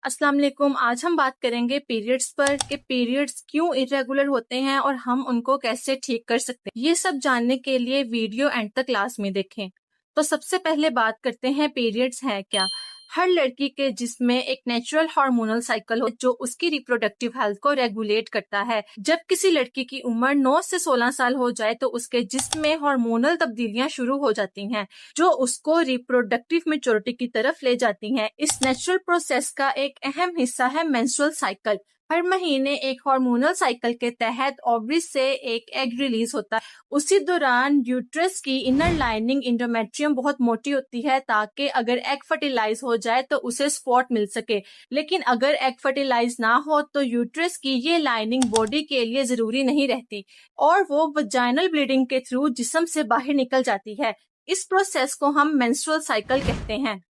अस्सलाम वालेकुम। आज हम बात करेंगे पीरियड्स पर कि पीरियड्स क्यों इरेगुलर होते हैं और हम उनको कैसे ठीक कर सकते हैं। ये सब जानने के लिए वीडियो एंड तक क्लास में देखें। तो सबसे पहले बात करते हैं पीरियड्स है क्या। हर लड़की के जिस्म में एक नेचुरल हार्मोनल साइकिल हो जो उसकी रिप्रोडक्टिव हेल्थ को रेगुलेट करता है। जब किसी लड़की की उम्र 9 से 16 साल हो जाए तो उसके जिस्म में हार्मोनल तब्दीलियां शुरू हो जाती हैं जो उसको रिप्रोडक्टिव मैच्योरिटी की तरफ ले जाती हैं। इस नेचुरल प्रोसेस का एक अहम हिस्सा है मेंस्ट्रुअल साइकिल। हर महीने एक हार्मोनल साइकिल के तहत ओवरीज से एक एग रिलीज होता है। उसी दौरान यूट्रस की इनर लाइनिंग इंडोमेट्रियम बहुत मोटी होती है ताकि अगर एग फर्टिलाइज हो जाए तो उसे सपोर्ट मिल सके। लेकिन अगर एग फर्टिलाइज ना हो तो यूट्रस की ये लाइनिंग बॉडी के लिए जरूरी नहीं रहती और वो वजाइनल ब्लीडिंग के थ्रू जिस्म से बाहर निकल जाती है। इस प्रोसेस को हम मेंस्ट्रुअल साइकिल कहते हैं।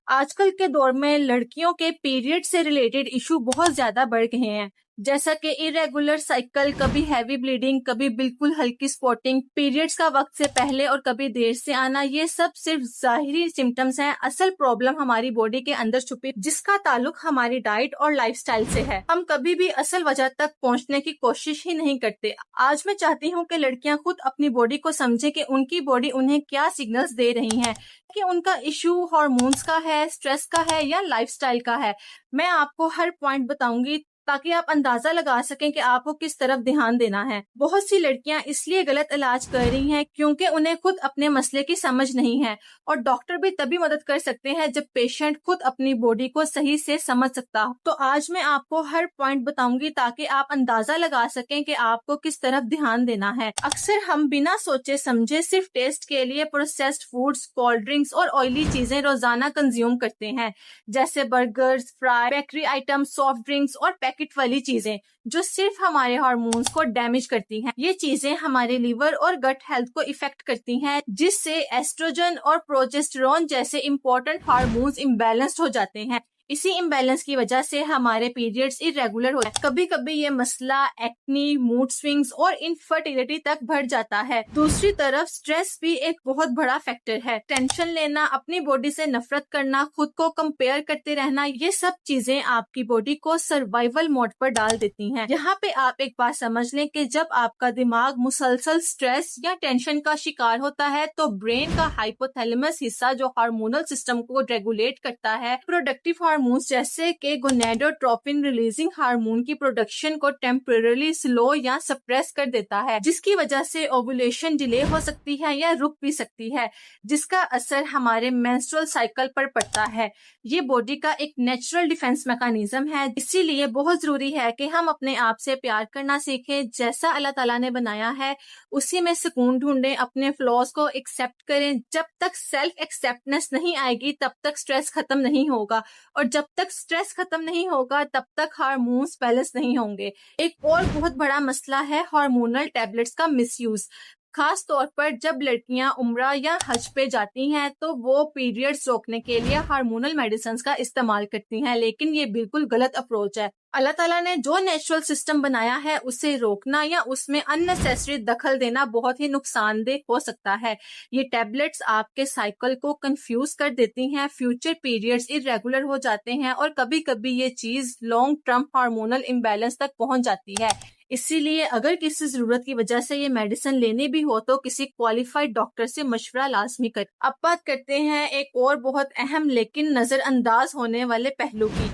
आजकल के दौर में लड़कियों के पीरियड से रिलेटेड इशू बहुत ज्यादा बढ़ गए हैं, जैसा कि इरेगुलर साइकिल, कभी हैवी ब्लीडिंग, कभी बिल्कुल हल्की स्पॉटिंग, पीरियड्स का वक्त से पहले और कभी देर से आना। ये सब सिर्फ जाहिरी सिम्टम्स हैं। असल प्रॉब्लम हमारी बॉडी के अंदर छुपी जिसका ताल्लुक हमारी डाइट और लाइफस्टाइल से है। हम कभी भी असल वजह तक पहुंचने की कोशिश ही नहीं करते। आज मैं चाहती हूँ कि लड़कियां खुद अपनी बॉडी को समझे कि उनकी बॉडी उन्हें क्या सिग्नल्स दे रही है, कि उनका इशू हार्मोन्स का है, स्ट्रेस का है या लाइफस्टाइल का है। मैं आपको हर पॉइंट बताऊंगी ताकि आप अंदाजा लगा सकें कि आपको किस तरफ ध्यान देना है। बहुत सी लड़कियां इसलिए गलत इलाज कर रही हैं क्योंकि उन्हें खुद अपने मसले की समझ नहीं है, और डॉक्टर भी तभी मदद कर सकते हैं जब पेशेंट खुद अपनी बॉडी को सही से समझ सकता हो। तो आज मैं आपको हर पॉइंट बताऊंगी ताकि आप अंदाजा लगा सकें कि आपको किस तरफ ध्यान देना है। अक्सर हम बिना सोचे समझे सिर्फ टेस्ट के लिए प्रोसेस्ड फूड्स, कोल्ड ड्रिंक्स और ऑयली चीजें रोजाना कंज्यूम करते हैं, जैसे burgers, fry, bakery item, soft drinks और पैकेट वाली चीजें जो सिर्फ हमारे हार्मोन्स को डैमेज करती हैं। ये चीजें हमारे लिवर और गट हेल्थ को इफेक्ट करती हैं, जिससे एस्ट्रोजन और प्रोजेस्टेरोन जैसे इंपॉर्टेंट हार्मोन्स इम्बैलेंस्ड हो जाते हैं। इसी इम्बैलेंस की वजह से हमारे पीरियड्स इरेगुलर होते हैं। कभी कभी ये मसला एक्नी, मूड स्विंग्स और इनफर्टिलिटी तक बढ़ जाता है। दूसरी तरफ स्ट्रेस भी एक बहुत बड़ा फैक्टर है। टेंशन लेना, अपनी बॉडी से नफरत करना, खुद को कंपेयर करते रहना, ये सब चीजें आपकी बॉडी को सर्वाइवल मोड पर डाल देती हैं। यहाँ पे आप एक बात समझ लें कि जब आपका दिमाग मुसलसल स्ट्रेस या टेंशन का शिकार होता है तो ब्रेन का हाइपोथैलेमस हिस्सा जो हार्मोनल सिस्टम को रेगुलेट करता है, प्रोडक्टिव हार्मोन्स जैसे कि गोनेडोट्रोपिन रिलीजिंग हार्मोन की प्रोडक्शन को टेम्परेरी स्लो या सप्रेस कर देता है, जिसकी वजह से ओवुलेशन डिले हो सकती है या रुक भी सकती है, जिसका असर हमारे मेंस्ट्रुअल साइकिल पर पड़ता है। ये बॉडी का एक नेचुरल डिफेंस मैकेनिज्म है, इसीलिए बहुत जरूरी है कि हम अपने आप से प्यार करना सीखें। जैसा अल्लाह ताला ने बनाया है उसी में सुकून ढूंढें, अपने फ्लॉज को एक्सेप्ट करें। जब तक सेल्फ एक्सेप्टेंस नहीं आएगी तब तक स्ट्रेस खत्म नहीं होगा, और जब तक स्ट्रेस खत्म नहीं होगा तब तक हार्मोन्स बैलेंस नहीं होंगे। एक और बहुत बड़ा मसला है हार्मोनल टैबलेट्स का मिसयूज। खास तौर पर जब लड़कियां उम्रा या हज पे जाती हैं तो वो पीरियड्स रोकने के लिए हार्मोनल मेडिसिन का इस्तेमाल करती हैं, लेकिन ये बिल्कुल गलत अप्रोच है। अल्लाह ताला ने जो नेचुरल सिस्टम बनाया है उसे रोकना या उसमें अननेसेसरी दखल देना बहुत ही नुकसानदेह हो सकता है। ये टैबलेट्स आपके साइकिल को कंफ्यूज कर देती हैं, फ्यूचर पीरियड्स इरेगुलर हो जाते हैं और कभी कभी ये चीज लॉन्ग टर्म हार्मोनल इम्बैलेंस तक पहुंच जाती है। इसीलिए अगर किसी जरूरत की वजह से ये मेडिसिन लेनी भी हो तो किसी क्वालिफाइड डॉक्टर से मशवरा लाजमी कर। अब बात करते हैं एक और बहुत अहम लेकिन नजरअंदाज होने वाले पहलू की,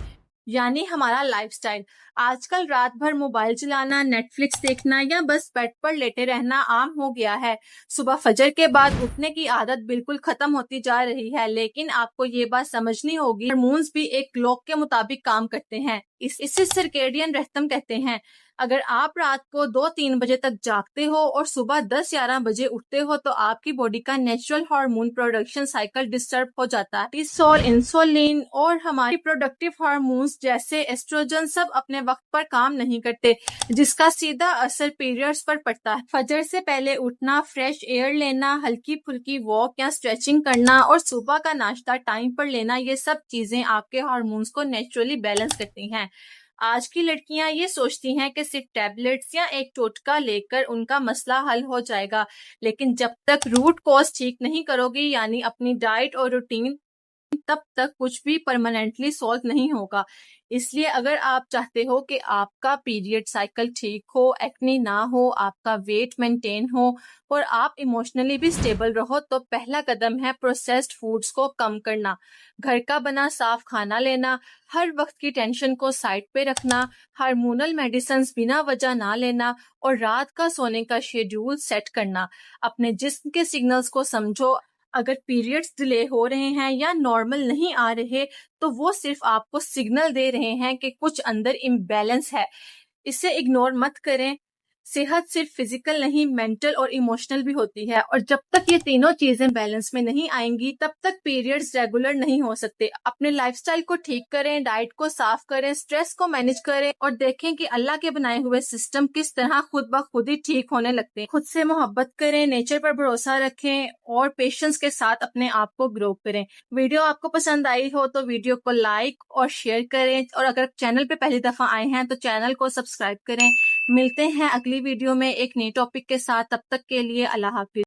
यानी हमारा लाइफस्टाइल। आजकल रात भर मोबाइल चलाना, नेटफ्लिक्स देखना या बस बेड पर लेटे रहना आम हो गया है। सुबह फजर के बाद उठने की आदत बिल्कुल खत्म होती जा रही है, लेकिन आपको ये बात समझनी होगी हार्मोन्स भी एक क्लॉक के मुताबिक काम करते हैं। इसे सर्केडियन रिदम कहते हैं। अगर आप रात को 2-3 बजे तक जागते हो और सुबह 10-11 बजे उठते हो तो आपकी बॉडी का natural hormone production cycle disturb हो जाता है। कोर्टिसोल, इंसुलिन और हमारी प्रोडक्टिव हार्मोन्स जैसे एस्ट्रोजन सब अपने वक्त पर काम नहीं करते, जिसका सीधा असर पीरियड्स पर पड़ता है। फजर से पहले उठना, फ्रेश एयर लेना, हल्की फुल्की वॉक या स्ट्रेचिंग करना और सुबह का नाश्ता टाइम पर लेना, ये सब चीजें आपके हार्मोन्स को नेचुरली बैलेंस करती हैं। आज की लड़कियां ये सोचती हैं कि सिर्फ टैबलेट्स या एक टोटका लेकर उनका मसला हल हो जाएगा, लेकिन जब तक रूट कॉज ठीक नहीं करोगी, यानी अपनी डाइट और रूटीन تب تک کچھ بھی پرماننٹلی سالو نہیں ہوگا. اس لیے اگر آپ چاہتے ہو کہ آپ کا پیریڈ سائیکل ٹھیک ہو، ایکنی نہ ہو، آپ کا ویٹ مینٹین ہو اور آپ ایموشنلی بھی اسٹیبل رہو، تو پہلا قدم ہے پروسیسڈ فوڈز کو کم کرنا، گھر کا بنا صاف کھانا لینا، ہر وقت کی ٹینشن کو سائڈ پہ رکھنا، ہارمونل میڈیسنز بنا وجہ نہ لینا اور رات کا سونے کا شیڈول سیٹ کرنا. اپنے جسم کے سگنلز کو سمجھو. اگر پیریڈز ڈیلے ہو رہے ہیں یا نارمل نہیں آ رہے تو وہ صرف آپ کو سگنل دے رہے ہیں کہ کچھ اندر امبیلنس ہے. اسے اگنور مت کریں. صحت صرف فزیکل نہیں، مینٹل اور ایموشنل بھی ہوتی ہے، اور جب تک یہ تینوں چیزیں بیلنس میں نہیں آئیں گی تب تک پیریڈز ریگولر نہیں ہو سکتے. اپنے لائف سٹائل کو ٹھیک کریں، ڈائٹ کو صاف کریں، سٹریس کو مینج کریں اور دیکھیں کہ اللہ کے بنائے ہوئے سسٹم کس طرح خود بخود ہی ٹھیک ہونے لگتے ہیں. خود سے محبت کریں، نیچر پر بھروسہ رکھیں اور پیشنس کے ساتھ اپنے آپ کو گرو کریں. ویڈیو آپ کو پسند آئی ہو تو ویڈیو کو لائک اور شیئر کریں، اور اگر چینل پہ پہلی دفعہ آئے ہیں تو چینل کو سبسکرائب کریں. ملتے ہیں اگلی ویڈیو میں ایک نئی ٹاپک کے ساتھ. تب تک کے لیے اللہ حافظ.